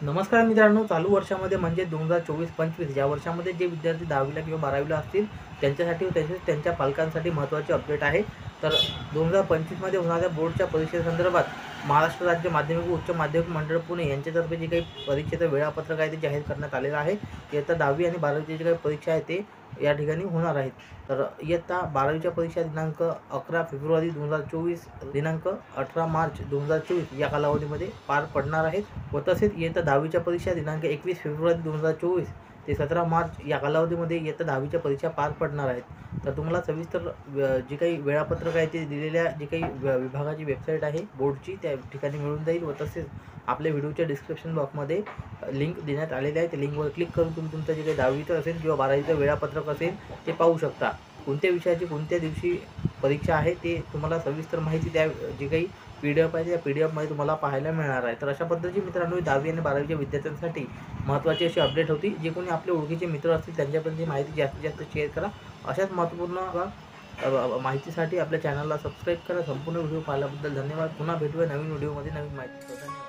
नमस्कार मित्रांनो, चालू वर्षामध्ये म्हणजे 2024-25 या वर्षामध्ये जे विद्यार्थी 10वीला किंवा 12वीला असतील त्यांच्यासाठी व तसेच त्यांच्या पालकांसाठी महत्त्वाचे अपडेट आहे. तर 2025मध्ये होणाऱ्या बोर्डच्या परीक्षेसंदर्भात महाराष्ट्र राज्य माध्यमिक व उच्च माध्यमिक मंडळ पुणे यांच्यातर्फे जे काही परीक्षेचं वेळापत्रक आहे ते जाहीर करण्यात आलेलं आहे. इयत्ता 10वी आणि 12वीची जी काही परीक्षा आहे ते या ठिकाणी होणार आहेत. तर इयत्ता 12वीच्या परीक्षा दिनांक 11 फेब्रुवारी 2024 दिनांक 18 मार्च 2024 या कालावधीमध्ये पार पडणार आहेत व तसेच इयत्ता 10वीच्या परीक्षा दिनांक 21 फेब्रुवारी 2024 ते 17 मार्च या कालावधीमध्ये इयत्ता 10वीच्या परीक्षा पार पडणार आहेत. तर तुम्हाला सविस्तर जे काही वेळापत्रक आहे ते दिलेल्या जे काही विभागाची वेबसाईट आहे बोर्डची त्या ठिकाणी मिळून जाईल व तसेच आपल्या व्हिडिओच्या डिस्क्रिप्शन बॉक्समध्ये लिंक देण्यात आलेली आहे. त्या लिंकवर क्लिक करून तुम्ही तुमचं जे काही 10वीचं असेल किंवा 12वीचं वेळापत्रक असेल ते पाहू शकता. कोणत्या विषयाची कोणत्या दिवशी परीक्षा आहे ते तुम्हाला सविस्तर माहिती त्या जी काही PDF आहे त्या PDFमध्ये तुम्हाला पाहायला मिळणार आहे. तर अशा पद्धतीची मित्रांनो 10वी आणि 12वीच्या विद्यार्थ्यांसाठी महत्त्वाची अशी अपडेट होती. जे कोणी आपले ओळखीचे मित्र असतील त्यांच्यापर्यंत ही माहिती जास्तीत जास्त शेअर करा. अशाच महत्त्वपूर्ण माहितीसाठी आपल्या चॅनलला सबस्क्राईब करा. संपूर्ण व्हिडिओ पाहिल्याबद्दल धन्यवाद. पुन्हा भेटूया नवीन व्हिडिओमध्ये नवीन माहिती.